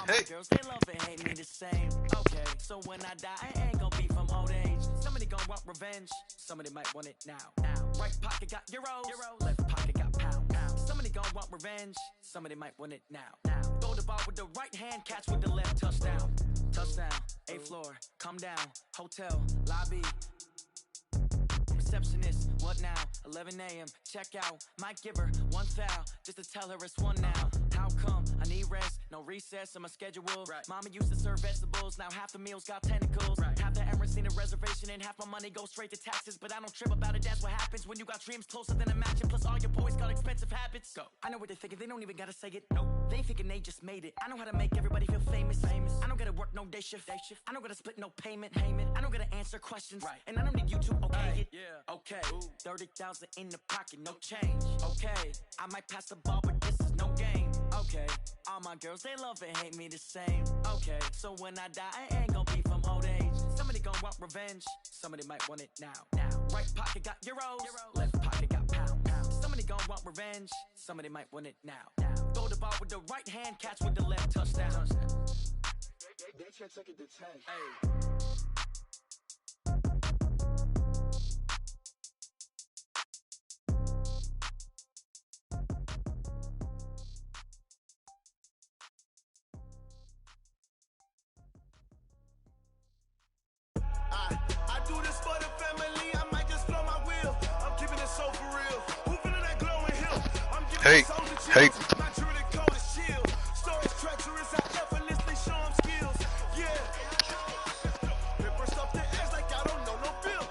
my girls, they love and hate me the same. Okay, so when I die, I ain't gonna be from old age. Somebody gonna want revenge, somebody might want it now. Right pocket got euros, left pocket got pounds. Somebody gonna want revenge, somebody might want it now. Throw the ball with the right hand, catch with the left, touchdown. Touchdown, 8th floor, come down, hotel, lobby. Receptionist, what now? 11 a.m. Check out. Might give her one foul just to tell her it's one now. How come? I need rest, no recess in my schedule. Right. Mama used to serve vegetables, now half the meals got tentacles. Right. Half the Emirates need a reservation and half my money goes straight to taxes. But I don't trip about it, that's what happens when you got dreams closer than a mansion. Plus all your boys got expensive habits. Go. I know what they're thinking, they don't even gotta say it. Nope. They thinking they just made it. I know how to make everybody feel famous. I don't gotta work no day shift. I don't gotta split no payment. I don't gotta answer questions. Right. And I don't need you to okay it. Yeah. Okay. 30,000 in the pocket, no change. Okay. I might pass the ball, but this is no game. Okay. All my girls, they love and hate me the same. Okay. So when I die, I ain't gonna be from old age. Somebody gonna want revenge, somebody might want it now. Right pocket got euros, left pocket got pounds. Somebody gonna want revenge, somebody might want it now. Throw the ball with the right hand, catch with the left, touchdown. They can't take it to 10. Hey. I do this for the family, I might just blow my wheel. I'm keeping it so for real. Who feeling that glowing hill? I'm giving it soldier chills. My true the coldest shield. Stories treacherous, I effortlessly show them skills. Yeah. Paper stuff the edge like I don't know no bill.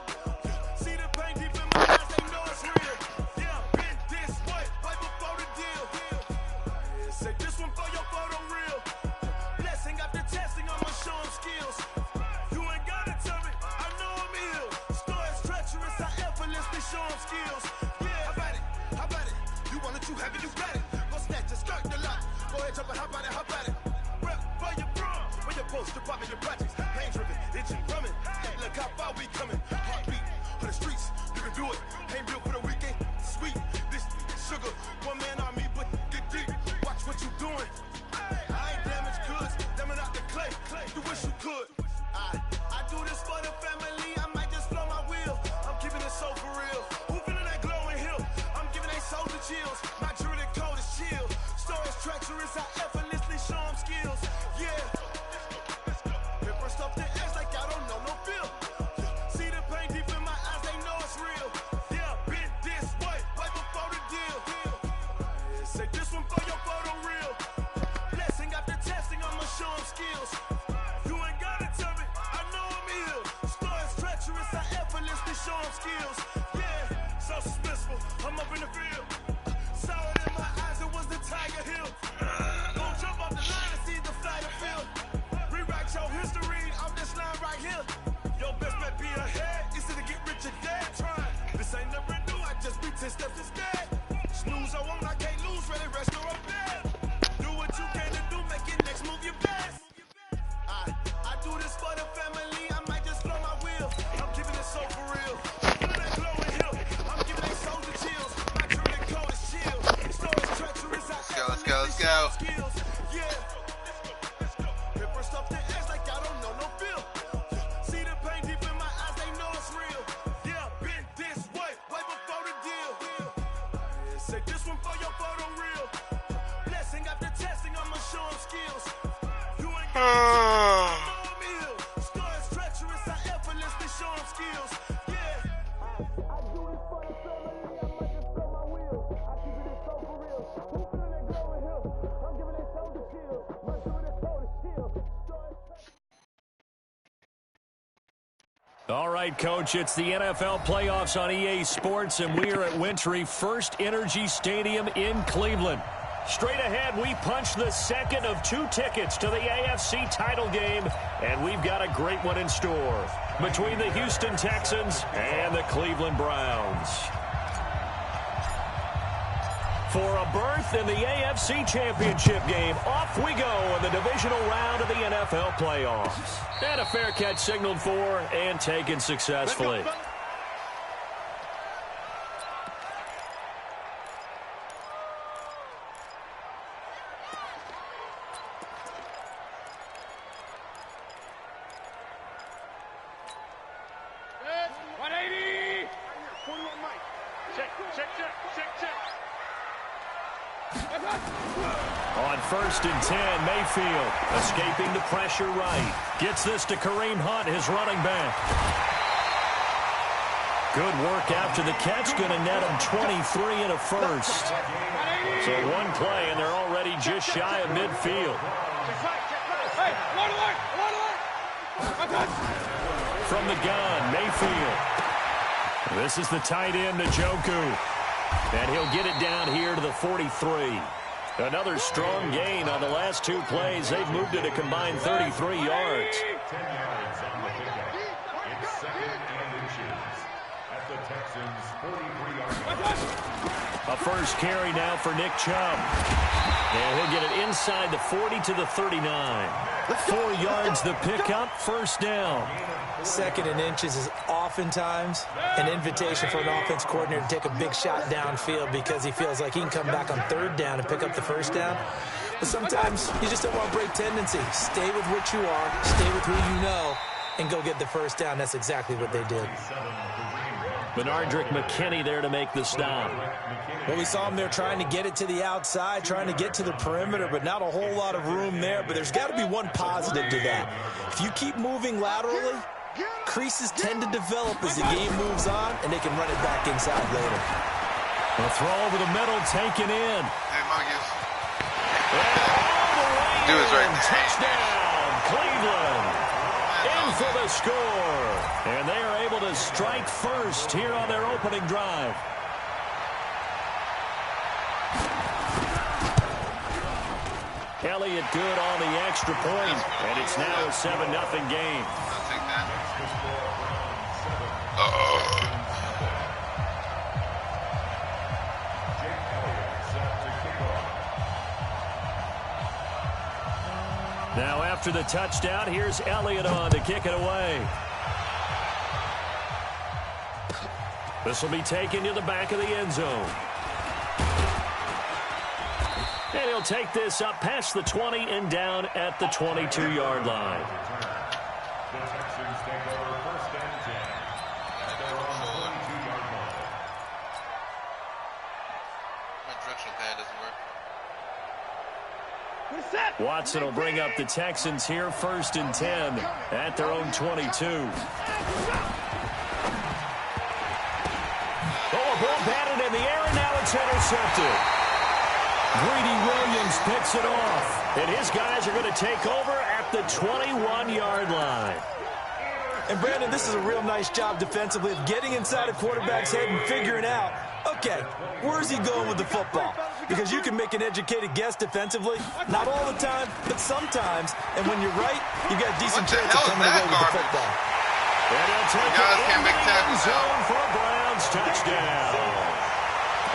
See the pain deep in my eyes, they know it's real. Yeah, been this way, right before the deal. Say this one for your photo real. Blessing after testing, I'ma show them skills. Show them skills. Yeah, how about it? You want it, you have it, you got it. Go snatch your skirt, the lot. Go ahead, jump it, how about it? Rep for your bra. When your post, department, your projects. Pain driven, itching, drumming. Hey, look how far we coming. Heartbeat on the streets, you can do it. Ain't built for the weekend. Sweet, this sugar. One man army, but get deep. Watch what you doing. I ain't damaged goods, damn out the clay. You wish you could. I do this for the family. I might just blow my wheel. I'm keeping it so for real. Who feeling that glowing hill? I'm giving they soldier chills. My true the coldest shield. Stories treacherous, I effortlessly show them skills. Yeah. Paper stuff the edge like I don't know no bill. See the pain deep in my eyes, they know it's real. Yeah, been this way, right before the deal. Say this one for your photo real. Blessing after testing, I'ma show them skills. You ain't gotta tell me, I know I'm ill. Stories treacherous, I effortlessly show them skills. Yeah, so suspenseful, I'm up in the field. Saw it in my eyes, it was the Tiger Hill. Don't jump off the line and see the flight of field. Rewrite your history off this line right here. Your best bet be ahead, easy to get rich or dead. Try, this ain't never new, I just be 10 steps instead. Snooze I won't, I can't lose, ready, rest or I'm dead. Do what you can to do, make your next move your best. I do this for the family, I might just blow my wheel. I'm keeping it so for real. Feeling that glowing hill, I'm giving they soldier chills. My true the coldest shield. Stories treacherous, Let's go. Skills. Yeah. Paper stuff the edge like I don't know no bill. See the pain deep in my eyes, they know it's real. Yeah, been this way, right before the deal. Say this one for your photo real. Blessing after testing, I'ma show them skills. You ain't got stories treacherous, I effortlessly show them skills. Yeah. I do this for the family, I might just blow my wheel. I keep it so for real. Who feeling that glowing hill? I'm giving they soldier chills. My true the coldest shield. All right, Coach, it's the NFL playoffs on EA Sports, and we are at Wintry First Energy Stadium in Cleveland. Straight ahead, we punch the second of 2 tickets to the AFC title game, and we've got a great one in store between the Houston Texans and the Cleveland Browns. For a berth in the AFC Championship game, off we go in the divisional round of the NFL playoffs. And a fair catch signaled for and taken successfully. first and 10. Mayfield escaping the pressure right. Gets this to Kareem Hunt, his running back. Good work after the catch. Going to net him 23 and a first. So one play, and they're already just shy of midfield. From the gun, Mayfield. This is the tight end, DeJaVu. And he'll get it down here to the 43. Another strong gain on the last two plays. They've moved it a combined 33 yards. 10 yards on the pickup. It's second and inches at the Texans' 43-yard line. A first carry now for Nick Chubb. And he'll get it inside the 40 to the 39. 4 yards the pickup, first down. Second and inches is oftentimes an invitation for an offense coordinator to take a big shot downfield because he feels like he can come back on third down and pick up the first down. But sometimes you just don't want to break tendency. Stay with what you are, stay with who you know, and go get the first down. That's exactly what they did. Benardrick McKinney there to make the stop. Well, we saw him there trying to get it to the outside, trying to get to the perimeter, but not a whole lot of room there. But there's got to be one positive to that. If you keep moving laterally, creases tend to develop as the game moves on, and they can run it back inside later. A throw over the middle, taken in. Hey, Marcus. Do his right there. Touchdown, Cleveland. In for the score. And they are able to strike first here on their opening drive. Elliott good on the extra point, and it's now a 7-0 game. I'll take that. Now after the touchdown, here's Elliott on to kick it away. This will be taken to the back of the end zone. And he'll take this up past the 20 and down at the 22-yard line. The Texans take over first and 10 at their own 22-yard line. My directional pad doesn't work. Watson will bring up the Texans here first and 10 at their own 22. Oh, ball batted in the air, and now it's intercepted. Greedy Williams picks it off, and his guys are going to take over at the 21-yard line. And, Brandon, this is a real nice job defensively of getting inside a quarterback's head and figuring out, okay, where's he going with the football? Because you can make an educated guess defensively, not all the time, but sometimes. And when you're right, you've got a decent chance of coming away with the football. And he'll take Guys it can't in make the end tackles zone for a Browns touchdown.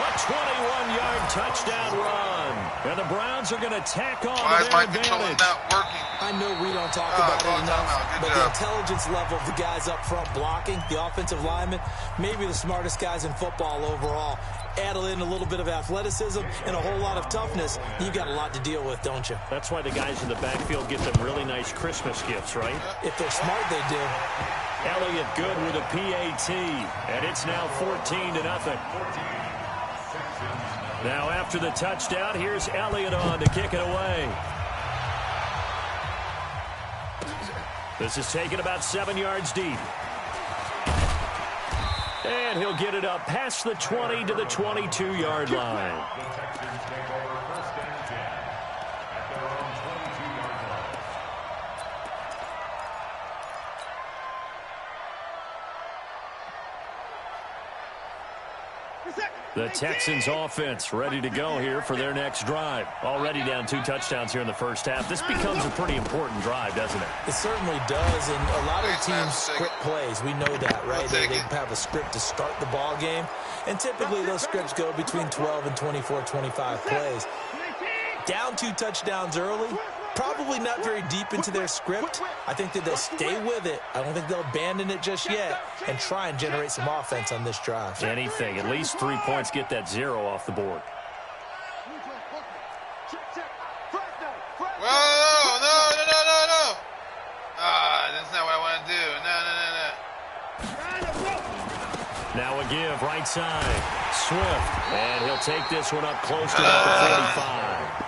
A 21-yard touchdown run. And the Browns are going to tack on Why to is their my controller advantage. not working? I know we don't talk about it enough, but the job. intelligence level of the guys up front blocking, the offensive linemen, maybe the smartest guys in football overall. Add in a little bit of athleticism and a whole lot of toughness, you've got a lot to deal with, don't you? That's why the guys in the backfield get them really nice Christmas gifts, right? If they're smart, they do. Elliott good with a PAT, and it's now 14-0. Now after the touchdown, here's Elliott on to kick it away. This is taken about 7 yards deep. And he'll get it up past the 20 to the 22-yard line. The Texans take over first and 10 at their own 22-yard line. The Texans offense ready to go here for their next drive. Already down 2 touchdowns here in the first half. This becomes a pretty important drive, doesn't it? It certainly does, and a lot of teams script plays. We know that, right? They have a script to start the ball game, and typically those scripts go between 12 and 24, 25 plays. Down 2 touchdowns early, probably not very deep into their script. I think that they'll stay with it. I don't think they'll abandon it just yet and try and generate some offense on this drive. Anything. At least 3 points, get that 0 off the board. Whoa, no. That's not what I want to do. No. Now a give, right side. Swift, and he'll take this one up close to about the 45.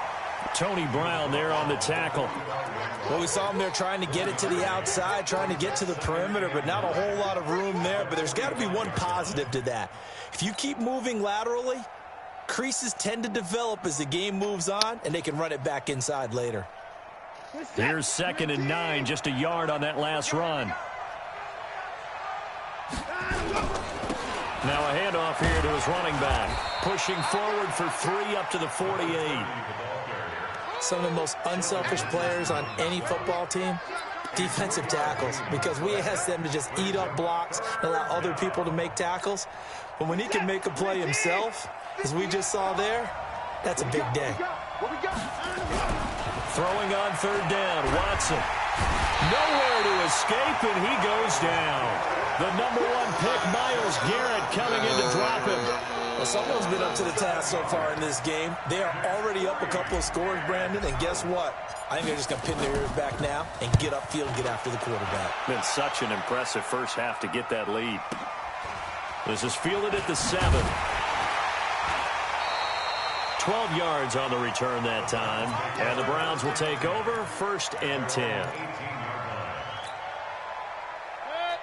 Tony Brown there on the tackle. Well, we saw him there trying to get it to the outside, trying to get to the perimeter, but not a whole lot of room there. But there's got to be one positive to that. If you keep moving laterally, creases tend to develop as the game moves on, and they can run it back inside later. Here's 2nd and 9, just a yard on that last run. Now a handoff here to his running back. Pushing forward for 3 up to the 48. Some of the most unselfish players on any football team, defensive tackles, because we ask them to just eat up blocks and allow other people to make tackles. But when he can make a play himself, as we just saw there, that's a big day. Throwing on 3rd down, Watson. Nowhere to escape, and he goes down. The number 1 pick, Myles Garrett, coming in to drop him. Well, someone's been up to the task so far in this game. They are already up a couple of scores, Brandon, and guess what? I think they're just going to pin their ears back now and get upfield and get after the quarterback. Been such an impressive first half to get that lead. This is fielded at the 7. 12 yards on the return that time. And the Browns will take over, 1st and 10.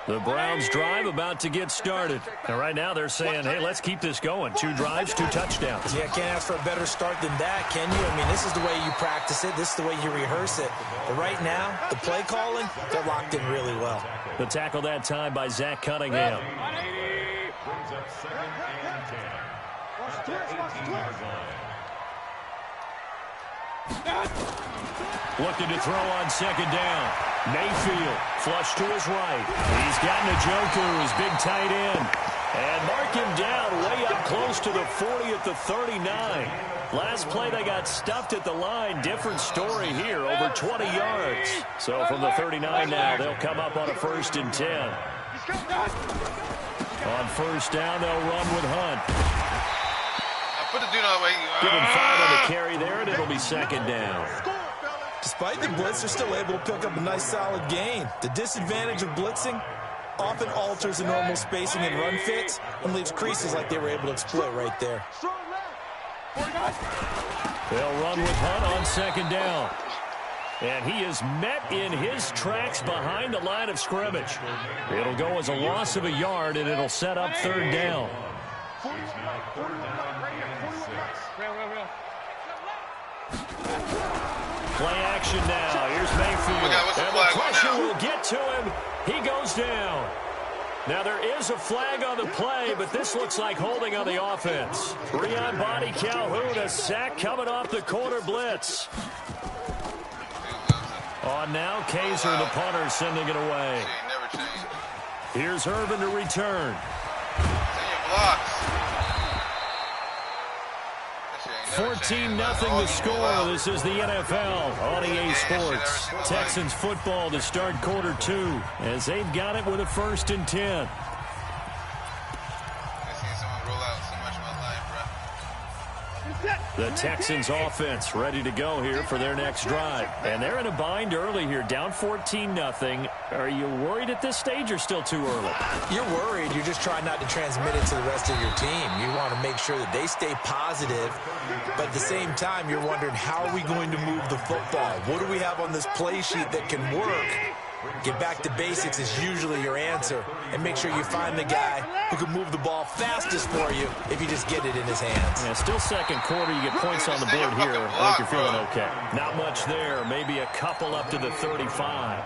The Browns drive about to get started. And right now they're saying, hey, let's keep this going. 2 drives, 2 touchdowns. Yeah, can't ask for a better start than that, can you? I mean, this is the way you practice it. This is the way you rehearse it. But right now, the play calling, they're locked in really well. The tackle that time by Zach Cunningham. Brings up 2nd and 10. At the 18-yard line. Looking to throw on 2nd down. Mayfield, flush to his right. He's got DeJaVu, his big tight end. And mark him down way up close to the 40 at the 39. Last play they got stuffed at the line. Different story here, over 20 yards. So from the 39 now, they'll come up on a 1st and 10. On 1st down, they'll run with Hunt. Put the dude on the way. Give him 5 on the carry there, and it'll be 2nd down. Despite the blitz, they're still able to pick up a nice solid gain. The disadvantage of blitzing often alters the normal spacing and run fits and leaves creases like they were able to exploit right there. They'll run with Hunt on 2nd down. And he is met in his tracks behind the line of scrimmage. It'll go as a loss of a yard, and it'll set up 3rd down. Play action now. Here's Mayfield. And the pressure will get to him. He goes down. Now there is a flag on the play, but this looks like holding on the offense. 3 on Body Calhoun, a sack coming off the corner blitz. On now, Kaiser, the punter, sending it away. Here's Irvin to return. 14-0 the score. This is the NFL on EA Sports. Texans football to start quarter 2 as they've got it with a 1st and 10. The Texans offense ready to go here for their next drive. And they're in a bind early here, down 14-0. Are you worried at this stage or still too early? You're worried. You're just trying not to transmit it to the rest of your team. You want to make sure that they stay positive, but at the same time, you're wondering, how are we going to move the football? What do we have on this play sheet that can work? Get back to basics is usually your answer, and make sure you find the guy who can move the ball fastest for you if you just get it in his hands. Yeah, still 2nd quarter. You get points on the board here. I think you're feeling okay. Not much there. Maybe a couple up to the 35.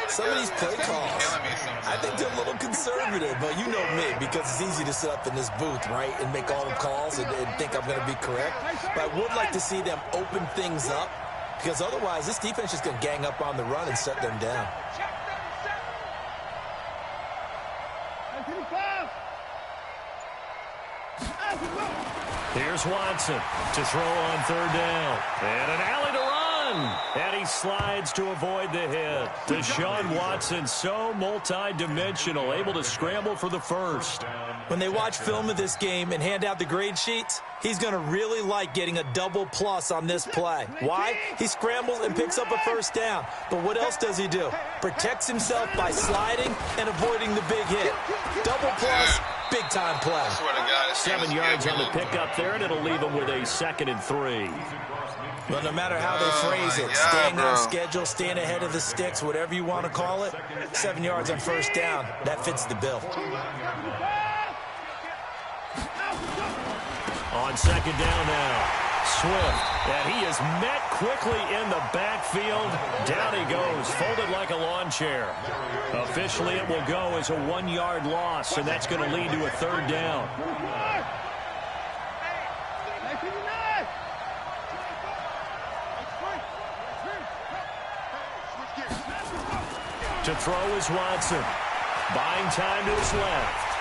Some of these play calls, I think they're a little conservative, but you know me, because it's easy to sit up in this booth, right, and make all the calls and think I'm going to be correct. But I would like to see them open things up, because otherwise this defense is going to gang up on the run and shut them down. Here's Watson to throw on 3rd down. And an alley to run. And he slides to avoid the hit. Deshaun Watson, so multi-dimensional, able to scramble for the 1st. When they watch film of this game and hand out the grade sheets, he's going to really like getting a double plus on this play. Why? He scrambles and picks up a 1st down. But what else does he do? Protects himself by sliding and avoiding the big hit. Double plus Big-time play. I swear to God, 7 yards on the pickup there, and it'll leave them with a 2nd and 3. Well, no matter how they phrase it, staying on schedule, staying ahead of the sticks, whatever you want to call it, 7 yards on first down, that fits the bill. On 2nd down now, Swift, and he is met quickly in the backfield. Down he goes, folded like a lawn chair. Officially, it will go as a 1-yard loss, and that's going to lead to a 3rd down. To throw is Watson. Buying time to his left.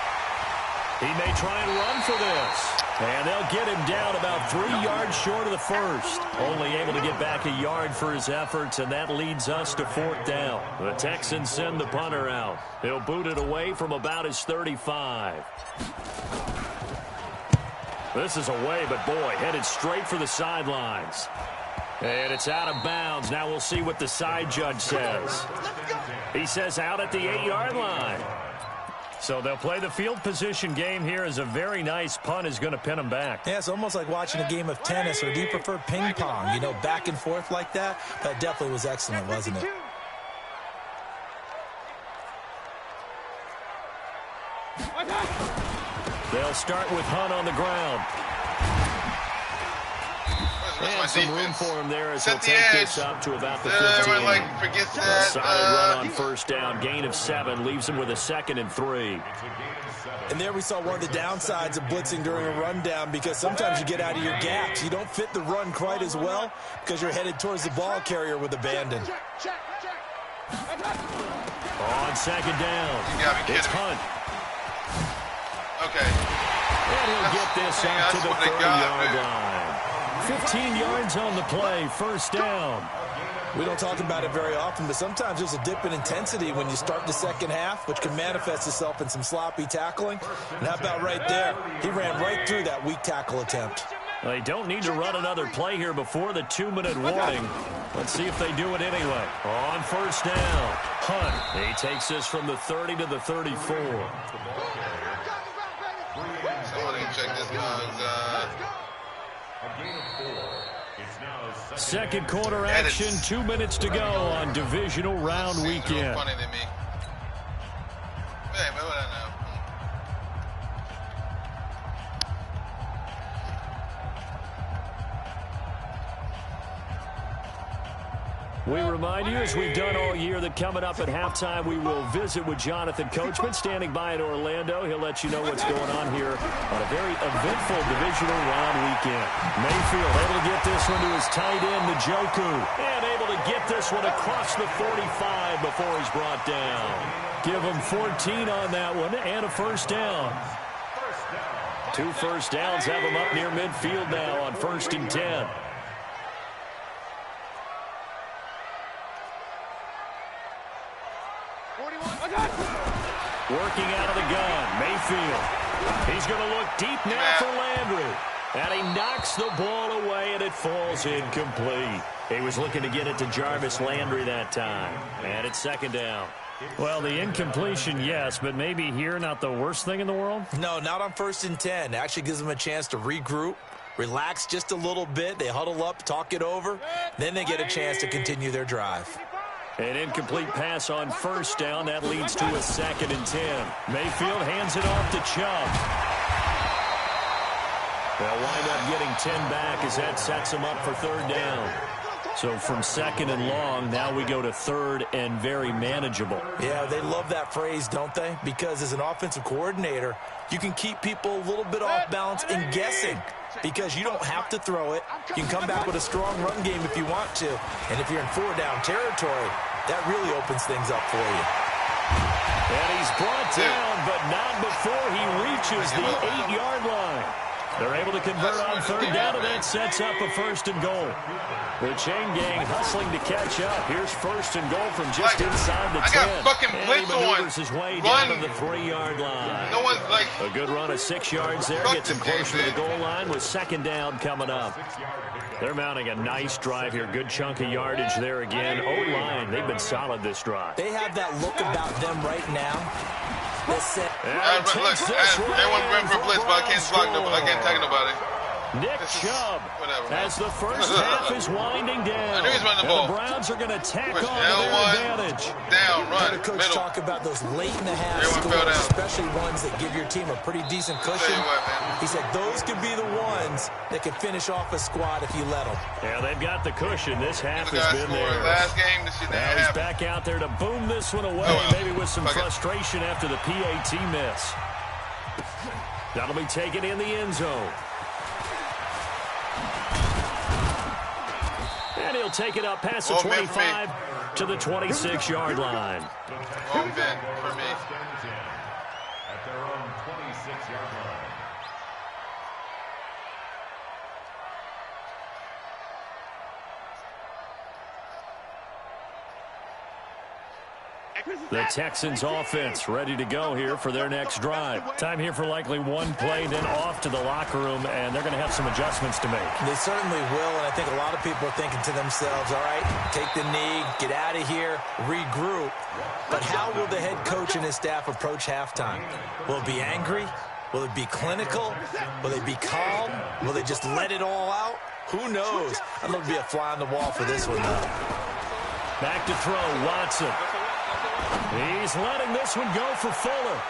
He may try and run for this. And they'll get him down about 3 yards short of the first. Only able to get back a yard for his efforts, and that leads us to 4th down. The Texans send the punter out. He'll boot it away from about his 35. This is away, but boy, headed straight for the sidelines. And it's out of bounds. Now we'll see what the side judge says. He says out at the 8-yard line. So they'll play the field position game here as a very nice punt is going to pin them back. Yeah, it's almost like watching a game of tennis, or do you prefer ping pong? You know, back and forth like that? That definitely was excellent, wasn't it? They'll start with Hunt on the ground. And some room for him there as he'll take this up to about the 15. Forget that. Solid run on first down. Gain of 7 leaves him with a 2nd and 3. And there we saw one of the downsides of blitzing during a rundown, because sometimes you get out of your gaps. You don't fit the run quite as well because you're headed towards the ball carrier with abandon. On 2nd down, it's Hunt. Okay. And he'll get this up to the 30-yard line. 15 yards on the play, first down. We don't talk about it very often, but sometimes there's a dip in intensity when you start the second half, which can manifest itself in some sloppy tackling. And how about right there? He ran right through that weak tackle attempt. They don't need to run another play here before the 2-minute warning. Let's see if they do it anyway. On first down, Hunt. He takes this from the 30 to the 34. Somebody check this out. Second quarter action, 2 minutes to go on Divisional Round Weekend. Funny to me. Hey, what I know? We remind you, as we've done all year, that coming up at halftime, we will visit with Jonathan Coachman, standing by in Orlando. He'll let you know what's going on here on a very eventful Divisional Round Weekend. Mayfield able to get this one to his tight end, DeJaVu, and able to get this one across the 45 before he's brought down. Give him 14 on that one and a first down. 2 first downs have him up near midfield now on 1st and 10. Working out of the gun, Mayfield. He's going to look deep now for Landry. And he knocks the ball away, and it falls incomplete. He was looking to get it to Jarvis Landry that time. And it's 2nd down. Well, the incompletion, yes, but maybe here not the worst thing in the world? No, not on 1st and 10. It actually gives them a chance to regroup, relax just a little bit. They huddle up, talk it over. Then they get a chance to continue their drive. An incomplete pass on first down. That leads to a 2nd and 10. Mayfield hands it off to Chubb. They'll wind up getting 10 back as that sets them up for 3rd down. So from 2nd and long, now we go to 3rd and very manageable. Yeah, they love that phrase, don't they? Because as an offensive coordinator, you can keep people a little bit off balance and guessing, because you don't have to throw it. You can come back with a strong run game if you want to. And if you're in 4-down territory, that really opens things up for you. And he's brought down, but not before he reaches the 8-yard line. They're able to convert on 3rd down, and that sets up a 1st and goal. The chain gang hustling to catch up. Here's 1st and goal from just inside the 10. I got fucking blitz on. Maneuvers his way down to the 3-yard line. No one's like... A good run of 6 yards there. Gets him closer to the goal line with 2nd down coming up. They're mounting a nice drive here. Good chunk of yardage there again. O-line, they've been solid this drive. They have that look about them right now This set. Look, everyone went for blitz, but I can't block nobody. I can't tag nobody. Nick Chubb, as the first half is winding down. I knew he was running the ball. The Browns are going to tack on to Down their one, advantage. down, run, The coach middle. talk about those late in the half Everyone fell scores, down. especially ones that give your team a pretty decent cushion. What, man. He said those could be the ones that can finish off a squad if you let them. Yeah, they've got the cushion. This half The has guy been scored there. last game. This shit Now didn't he's happen. back out there to boom this one away, Oh, well. maybe with some Fuck it. frustration after the PAT miss. That'll be taken in the end zone. And he'll take it up past the Wrong man for me. 25 to the 26-yard line. Wrong man for me. At their own 26-yard line. The Texans offense ready to go here for their next drive. Time here for likely one play, then off to the locker room, and they're going to have some adjustments to make. They certainly will, and I think a lot of people are thinking to themselves, all right, take the knee, get out of here, regroup. But how will the head coach and his staff approach halftime? Will it be angry? Will it be clinical? Will they be calm? Will they just let it all out? Who knows? I'd love to be a fly on the wall for this one, though. Back to throw, Watson. He's letting this one go for Fuller.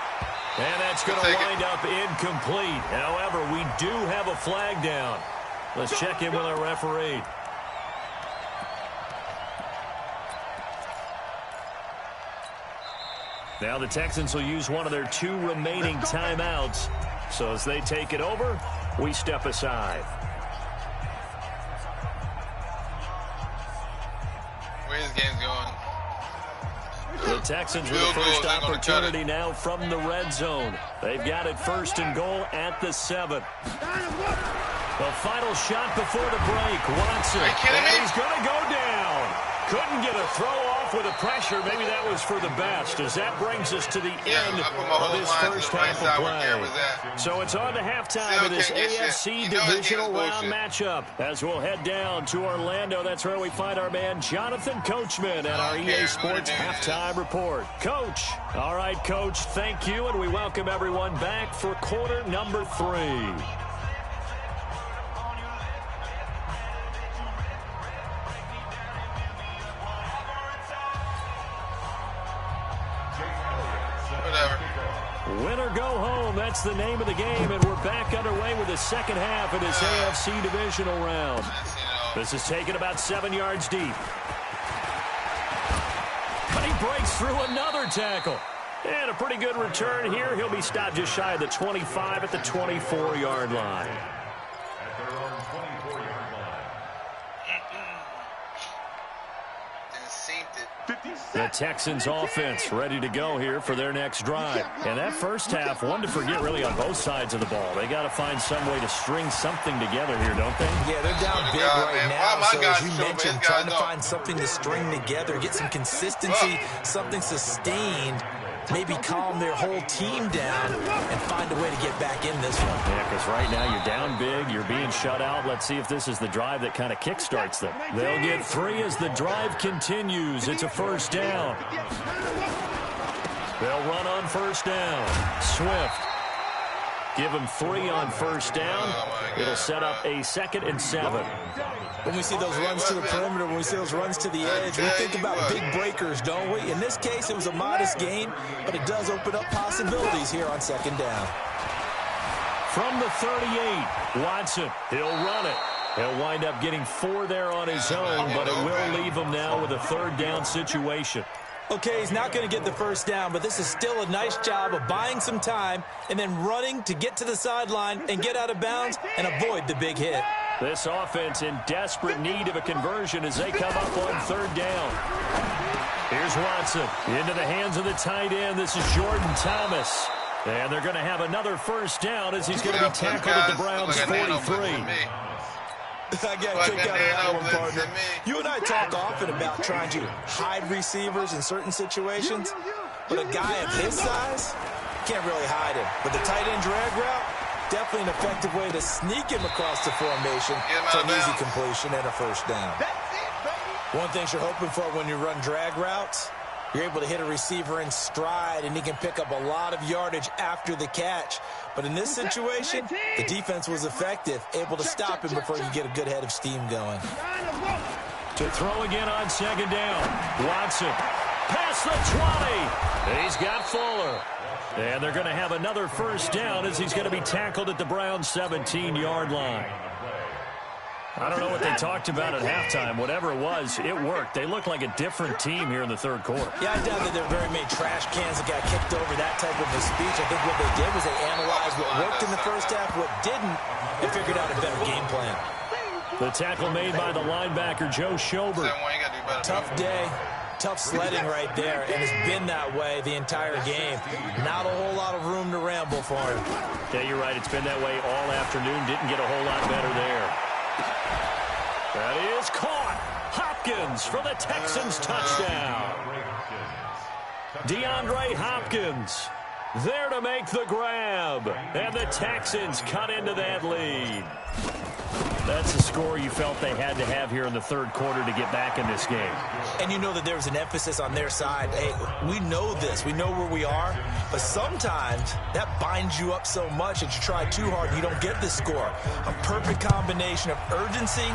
And that's going to wind up incomplete. However, we do have a flag down. Let's check in with our referee. Now the Texans will use one of their 2 remaining timeouts. So as they take it over, we step aside. Where this game's going? The Texans with the first opportunity now from the red zone. They've got it first and goal at the 7. The final shot before the break. Watson. Are you kidding me? And he's going to go down. Couldn't get a throw off with the pressure. Maybe that was for the best, as that brings us to the end of this first half of play. So it's on to halftime of this AFC Divisional round matchup. As we'll head down to Orlando, that's where we find our man Jonathan Coachman at our EA Sports Halftime Report. Coach. All right, Coach, thank you, and we welcome everyone back for quarter number 3. Win or go home, that's the name of the game, and we're back underway with the second half of this AFC Divisional round. This is taken about 7 yards deep. But he breaks through another tackle. And a pretty good return here. He'll be stopped just shy of the 25 at the 24-yard line. At their own 24-yard line. The Texans offense ready to go here for their next drive. And that first half, one to forget really on both sides of the ball. They got to find some way to string something together here, don't they? Yeah, they're down big right now, so as you mentioned, trying to find something to string together, get some consistency, something sustained, maybe calm their whole team down and find a way to get back in this one. Yeah, because right now you're down big, you're being shut out. Let's see if this is the drive that kind of kickstarts them. They'll get 3 as the drive continues. It's a first down. They'll run on first down. Swift. Give him 3 on first down. It'll set up a 2nd and 7. When we see those runs to the perimeter, when we see those runs to the edge, we think about big breakers, don't we? In this case, it was a modest gain, but it does open up possibilities here on second down. From the 38, Watson, he'll run it. He'll wind up getting 4 there on his own, but it will leave him now with a third down situation. Okay, he's not going to get the first down, but this is still a nice job of buying some time and then running to get to the sideline and get out of bounds and avoid the big hit. This offense in desperate need of a conversion as they come up on third down. Here's Watson into the hands of the tight end. This is Jordan Thomas. And they're going to have another first down as he's going to be tackled at the Browns' 43. I got to kick out of that one, partner. You and I talk often about trying to hide receivers in certain situations, but a guy of his size can't really hide him. But the tight end drag route, definitely an effective way to sneak him across the formation for an easy completion and a first down. One thing you're hoping for when you run drag routes You're able to hit a receiver in stride, and he can pick up a lot of yardage after the catch. But in this situation, the defense was effective, able to stop him before you get a good head of steam going. To throw again on second down. Watson, past the 20. He's got Fuller. And they're going to have another first down as he's going to be tackled at the Browns' 17-yard line. I don't know what they talked about at halftime. Whatever it was, it worked. They look like a different team here in the third quarter. Yeah, I doubt that there are very many trash cans that got kicked over that type of a speech. I think what they did was they analyzed what worked in the first half, what didn't, and figured out a better game plan. The tackle made by the linebacker, Joe Schobert. Tough day, tough sledding right there, and it's been that way the entire game. Not a whole lot of room to ramble for him. Yeah, you're right. It's been that way all afternoon. Didn't get a whole lot better there. That is caught. Hopkins for the Texans touchdown. DeAndre Hopkins there to make the grab. And the Texans cut into that lead. That's the score you felt they had to have here in the third quarter to get back in this game. And you know that there was an emphasis on their side. Hey, we know this. We know where we are. But sometimes that binds you up so much that you try too hard and you don't get the score. A perfect combination of urgency,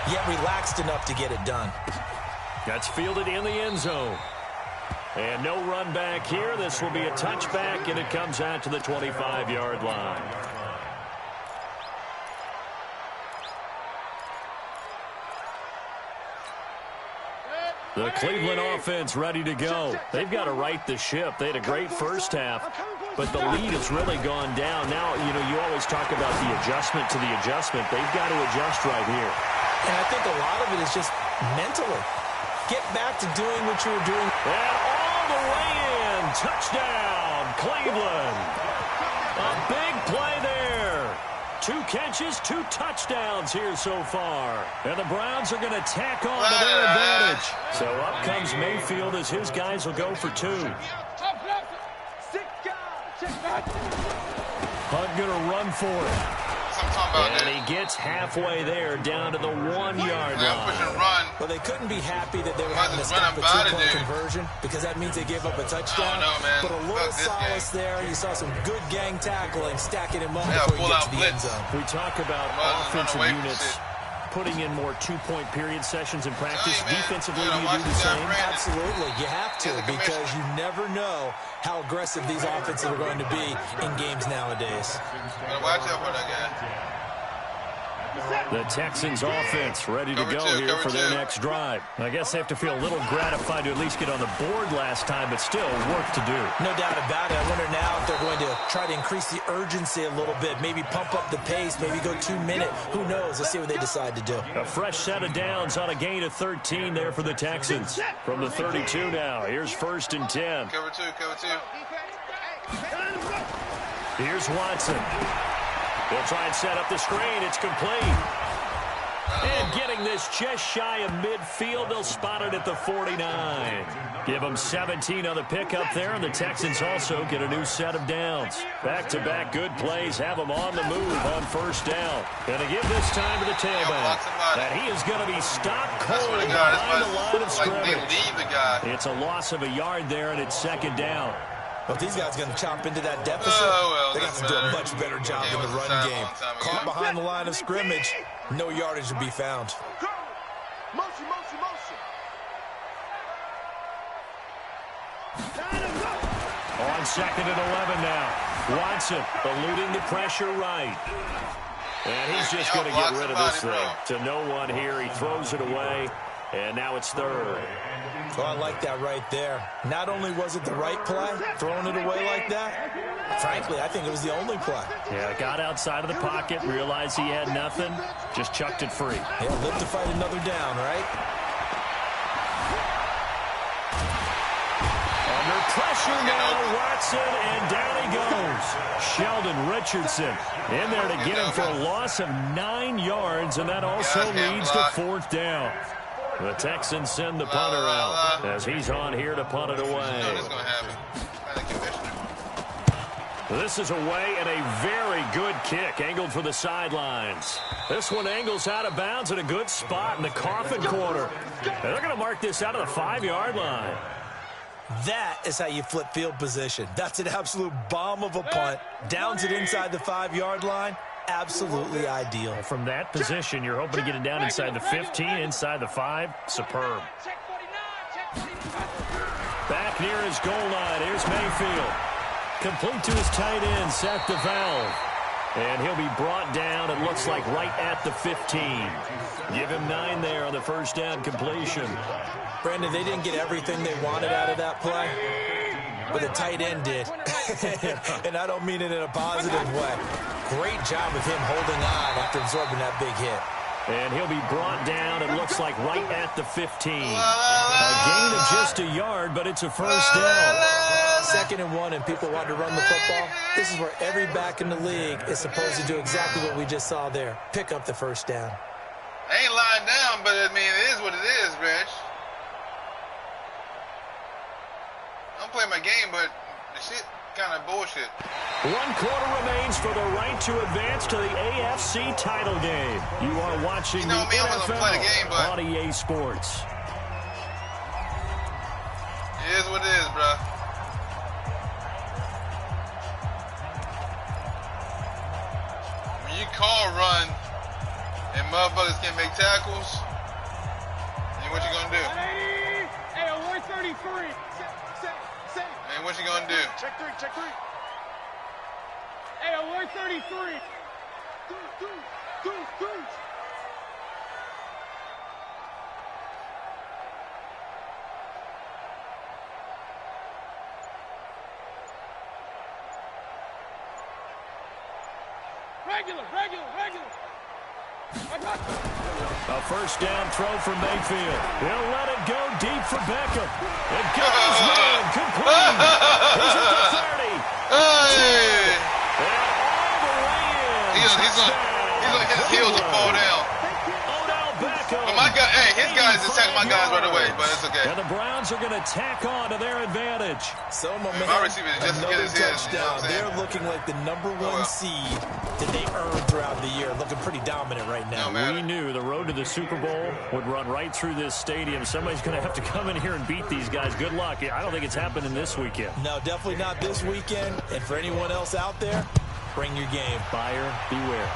yet relaxed enough to get it done. That's fielded in the end zone. And no run back here. This will be a touchback, and it comes out to the 25-yard line. The Cleveland offense ready to go. They've got to right the ship. They had a great first half, but the lead has really gone down. Now, you always talk about the adjustment to the adjustment. They've got to adjust right here. And I think a lot of it is just mentally. Get back to doing what you were doing. And all the way in. Touchdown, Cleveland. A big play there. 2 catches, 2 touchdowns here so far. And the Browns are going to tack on to their advantage. So up comes Mayfield as his guys will go for 2. Hunt going to run for it. And he gets halfway there, down to the 1-yard line. Well, they couldn't be happy that they were having to stop a 2-point conversion because that means they gave up a touchdown. But a little solace there. You saw some good gang tackling, stacking him up before you get to the end zone. We talk about offensive units putting in more 2-point period sessions in practice. Defensively, do you do the same? Absolutely. You have to because you never know how aggressive these offenses are going to be in games nowadays. Watch out for that guy. The Texans offense ready to go here for their next drive. I guess they have to feel a little gratified to at least get on the board last time, but still work to do. No doubt about it. I wonder now if they're going to try to increase the urgency a little bit, maybe pump up the pace, maybe go 2-minute. Who knows? Let's see what they decide to do. A fresh set of downs on a gain of 13 there for the Texans. From the 32 now, here's 1st and 10. Cover 2, cover 2. Here's Watson. They'll try and set up the screen. It's complete. And getting this just shy of midfield, they'll spot it at the 49. Give them 17 on the pickup there, and the Texans also get a new set of downs. Back-to-back good plays have them on the move on 1st down. Gonna give this time to the tailback. And he is going to be stopped cold behind the line of scrimmage. It's a loss of a yard there, and it's 2nd down. But these guys are going to chop into that deficit. They're going to do a much better job in the run game. Caught behind the line of scrimmage, no yardage to be found. Motion, motion, motion. On 2nd and 11 now. Watson eluding the pressure right. And he's just going to get rid of this thing. To no one here. He throws it away. And now it's 3rd. Well, I like that right there. Not only was it the right play, throwing it away like that, frankly, I think it was the only play. Yeah, got outside of the pocket, realized he had nothing, just chucked it free. Yeah, live to fight another down, right? Under pressure now, Watson, and down he goes. Sheldon Richardson in there to get him for a loss of 9 yards, and that also leads to 4th down. The Texans send the punter out as he's on here to punt it away. This is away and a very good kick angled for the sidelines. This one angles out of bounds in a good spot in the coffin corner. And they're going to mark this out of the 5-yard line. That is how you flip field position. That's an absolute bomb of a punt. Downs it inside the 5-yard line. Absolutely ideal. From that position, you're hoping to get it down inside the 15, inside the 5. Superb. Back near his goal line. Here's Mayfield. Complete to his tight end, Seth DeValve. And he'll be brought down, it looks like, right at the 15. Give him 9 there on the first down completion. Brandon, they didn't get everything they wanted out of that play, but the tight end did. And I don't mean it in a positive way. Great job of him holding on after absorbing that big hit. And he'll be brought down, it looks like, right at the 15. A gain of just a yard, but it's a first down. 2nd and 1, and people want to run the football. This is where every back in the league is supposed to do exactly what we just saw there. Pick up the first down. I ain't lying down, but I mean, it is what it is, Rich. I'm playing my game, but the shit kind of bullshit. 1 quarter remains for the right to advance to the AFC title game. You are watching the NFL on EA Sports. It is what it is, bro. When you call run and motherfuckers can't make tackles, then what you gonna do? Hey, 133. Man, what you gonna do? Check 3. Hey, 133. Two. Regular. A first down throw for Mayfield. He'll let it go deep for Beckham. It goes, man, complete. He's at the 30. Hey! And all the way in. He's gonna hit his heels and fall down. Odell Beckham. But my guy, hey, his guys just tackle my guys right away, but it's okay. And the Browns are going to tack on to their advantage. So, my receiver is just as good as his. You know what I'm saying? They're looking like the #1 seed that they earned throughout the year. Looking pretty dominant right now. We knew the road to the Super Bowl would run right through this stadium. Somebody's going to have to come in here and beat these guys. Good luck. I don't think it's happening this weekend. No, definitely not this weekend. And for anyone else out there, bring your game. Buyer beware.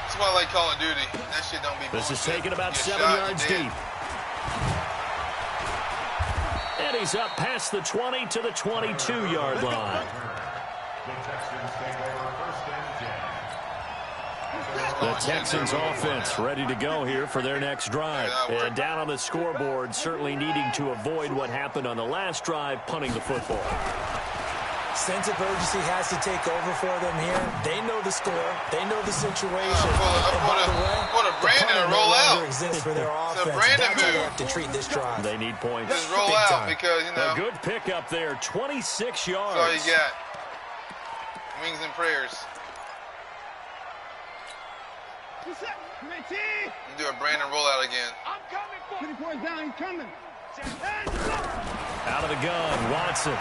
That's why I like Call of Duty. That shit don't be This bullshit. is taken about 7 shot, yards deep. And he's up past the 20 to the 22-yard line. The Texans offense ready to go here for their next drive. And down on the scoreboard, certainly needing to avoid what happened on the last drive, punting the football. Sense of urgency has to take over for them here. They know the score. They know the situation. What a Brandon roll out. Exists for their offense. It's a Brandon That's how they move. have to treat this drive. They need points. Just roll out because, you know. A good pickup there, 26 yards. That's all you got. Wings and prayers. Do a Brandon rollout again. I'm coming for 24 down, he's coming. Out of the gun, Watson.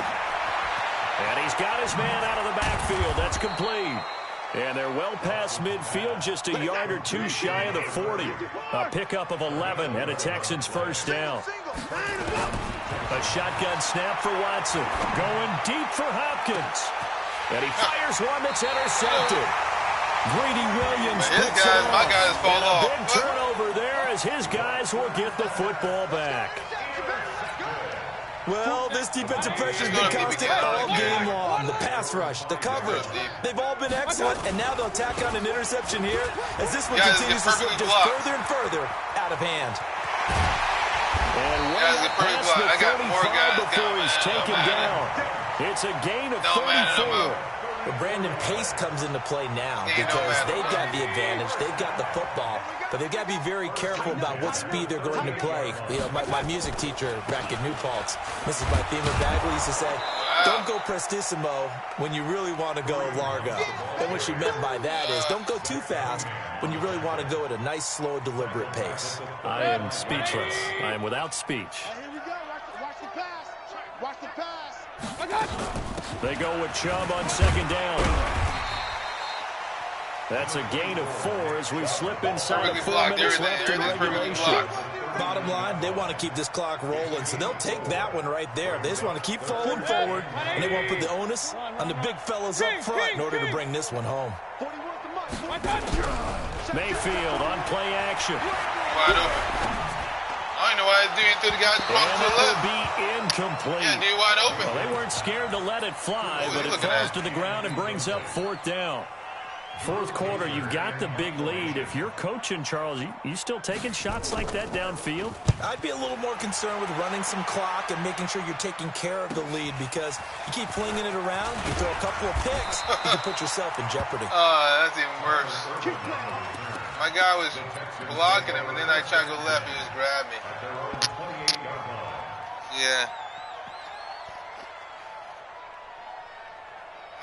And he's got his man out of the backfield. That's complete. And they're well past midfield, just a yard or two shy of the 40. A pickup of 11 and a Texans first down. A shotgun snap for Watson. Going deep for Hopkins. And he fires one that's intercepted. Greedy Williams picks it up. My guys fall off. A big turnover there as his guys will get the football back. Well, this defensive pressure has been constant all game long. The pass rush, the coverage, they've all been excellent, and now they'll tack on an interception here as this one continues to slip just further and further out of hand. And way past the 35 before he's taken down. It's a gain of 34. But Brandon, pace comes into play now because they've got the advantage. They've got the football, but they've got to be very careful about what speed they're going to play. You know, my music teacher back at New Paltz, Mrs. Bythema Bagley, used to say, don't go prestissimo when you really want to go largo. And what she meant by that is don't go too fast when you really want to go at a nice, slow, deliberate pace. I am speechless. I am without speech. Here we go. Watch the pass. Watch the pass. I got you. They go with Chubb on second down. That's a gain of 4 as we slip inside of 4 minutes left in regulation. Bottom line, they want to keep this clock rolling, so they'll take that one right there. They just want to keep falling forward, and they want to put the onus on the big fellas up front in order to bring this one home. Mayfield on play action. Wide open. I don't know why I didn't do the guy cross to the left. Will be incomplete. Yeah, dude, wide open. Well, they weren't scared to let it fly, but it falls to the ground and brings up 4th down. 4th quarter, you've got the big lead. If you're coaching, Charles, you still taking shots like that downfield? I'd be a little more concerned with running some clock and making sure you're taking care of the lead, because you keep flinging it around, you throw a couple of picks, you can put yourself in jeopardy. That's even worse. My guy was blocking him, and then I tried to go left. He just grabbed me. Yeah.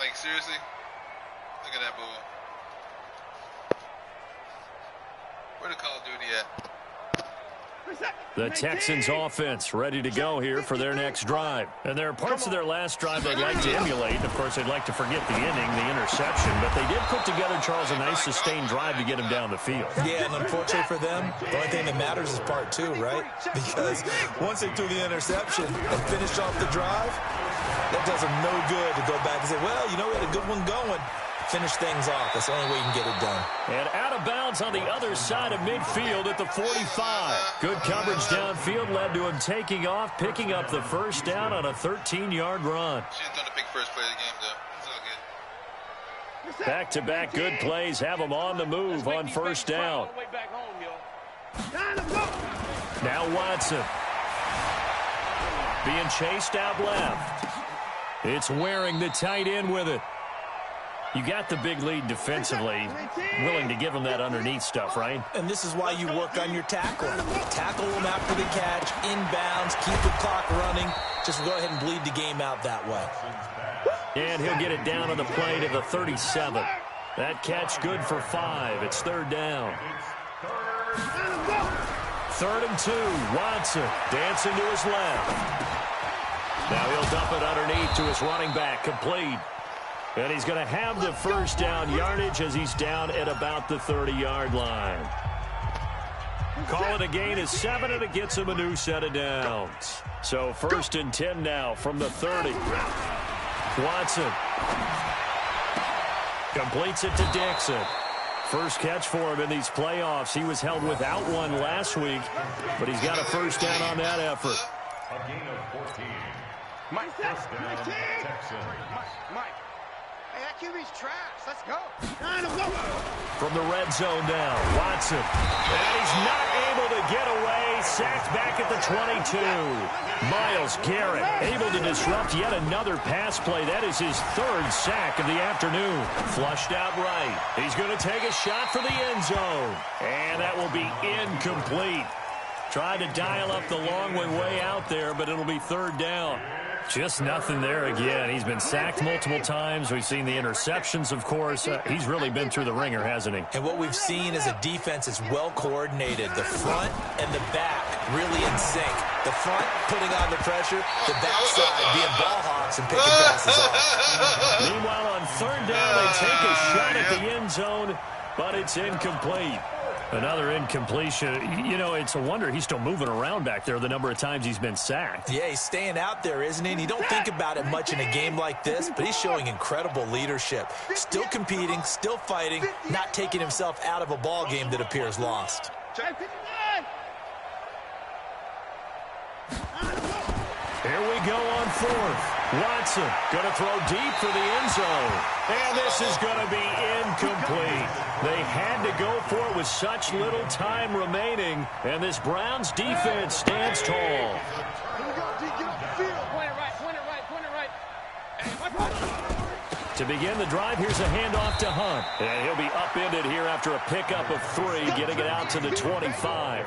Like, seriously? Look at that bull. Where the Call of Duty at? The Texans offense ready to go here for their next drive. And there are parts of their last drive they'd like to emulate. Of course, they'd like to forget the inning, the interception. But they did put together, Charles, a nice sustained drive to get him down the field. Yeah, and unfortunately for them, the only thing that matters is part 2, right? Because once they threw the interception and finished off the drive, that does them no good to go back and say, well, you know, we had a good one going. Finish things off. That's the only way you can get it done. And out of bounds on the other side of midfield at the 45. Good coverage downfield led to him taking off, picking up the first down on a 13-yard run. Should've done the big first play of the game, though. It's all good. Back-to-back good plays have him on the move on first down. Now Watson. Being chased out left. It's Waring, the tight end, with it. You got the big lead defensively, willing to give them that underneath stuff, right? And this is why you work on your tackling. Tackle them after the catch, inbounds, keep the clock running. Just go ahead and bleed the game out that way. And he'll get it down to the play to the 37. That catch good for 5. It's 3rd down. 3rd and 2. Watson dancing to his left. Now he'll dump it underneath to his running back, complete. And he's going to have the first down yardage as he's down at about the 30-yard line. Call it a gain of 7, and it gets him a new set of downs. So 1st and 10 now from the 30. Watson completes it to Dixon. First catch for him in these playoffs. He was held without one last week, but he's got a first down on that effort. A gain of 14. First down, Texans. Mike. Hey, that QB's trash. Let's go. From the red zone now, Watson. And he's not able to get away. Sacked back at the 22. Myles Garrett able to disrupt yet another pass play. That is his 3rd sack of the afternoon. Flushed out right. He's going to take a shot for the end zone. And that will be incomplete. Tried to dial up the long way out there, but it'll be 3rd down. Just nothing there again. He's been sacked multiple times. We've seen the interceptions, of course. He's really been through the ringer, hasn't he? And what we've seen is a defense that's well coordinated. The front and the back really in sync. The front putting on the pressure, the backside being ball hawks and picking passes off. Meanwhile, on 3rd down, they take a shot at the end zone, but it's incomplete. Another incompletion. You know, it's a wonder he's still moving around back there the number of times he's been sacked. Yeah, he's staying out there, isn't he? And you don't think about it much in a game like this, but he's showing incredible leadership. Still competing, still fighting, not taking himself out of a ball game that appears lost. Here we go on 4th. Watson going to throw deep for the end zone. And this is going to be incomplete. They had to go for it with such little time remaining. And this Browns defense stands tall. Here we go, D. Get off the field. Point it right. To begin the drive, here's a handoff to Hunt. And he'll be upended here after a pickup of 3, getting it out to the 25.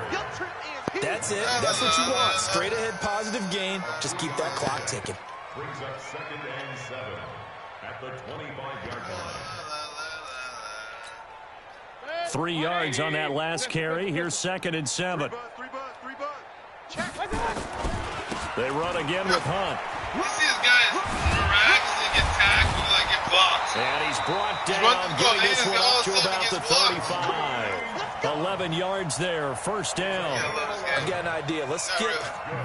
That's it. That's what you want. Straight ahead positive gain. Just keep that clock ticking. Brings up 2nd and 7 at the 25-yard line. 3 yards on that last carry. Here's 2nd and 7. They run again with Hunt. You see this guy miraculously get tackled, like get blocked. And he's brought down, getting this one up to about the 35. 11 yards there, first down. I've got an idea. Let's skip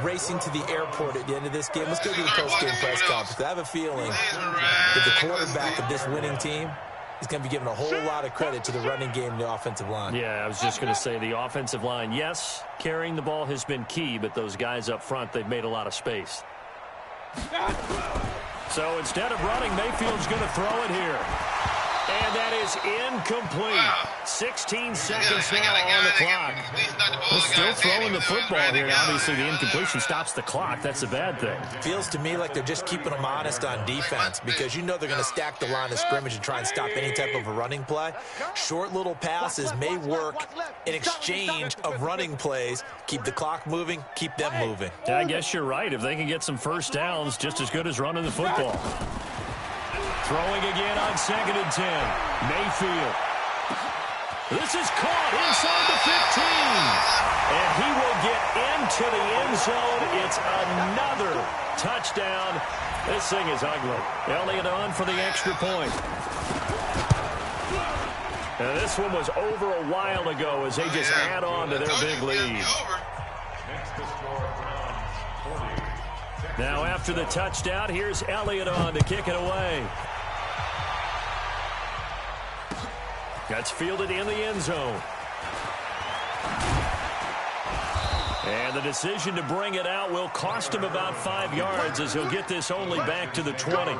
racing to the airport at the end of this game. Let's go to the post-game press conference. I have a feeling that the quarterback of this winning team is going to be giving a whole lot of credit to the running game and the offensive line. Yeah, I was just going to say the offensive line, yes, carrying the ball has been key, but those guys up front, they've made a lot of space. So instead of running, Mayfield's going to throw it here. And that is incomplete. 16 seconds now on the clock. They're still throwing the football here. Obviously, the incompletion stops the clock. That's a bad thing. Feels to me like they're just keeping them honest on defense because you know they're going to stack the line of scrimmage and try and stop any type of a running play. Short little passes may work in exchange of running plays. Keep the clock moving, keep them moving. Yeah, I guess you're right. If they can get some first downs, just as good as running the football. Throwing again on 2nd and 10. Mayfield. This is caught inside the 15. And he will get into the end zone. It's another touchdown. This thing is ugly. Elliott on for the extra point. Now this one was over a while ago as they just add on to their big lead. Now after the touchdown, here's Elliott on to kick it away. That's fielded in the end zone. And the decision to bring it out will cost him about 5 yards as he'll get this only back to the 20.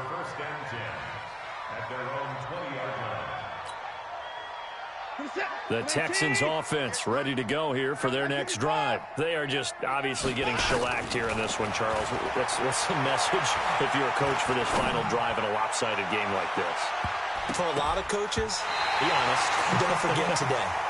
The Texans offense ready to go here for their next drive. They are just obviously getting shellacked here in this one, Charles. What's the message if you're a coach for this final drive in a lopsided game like this? For a lot of coaches, be honest, I'm going to forget today.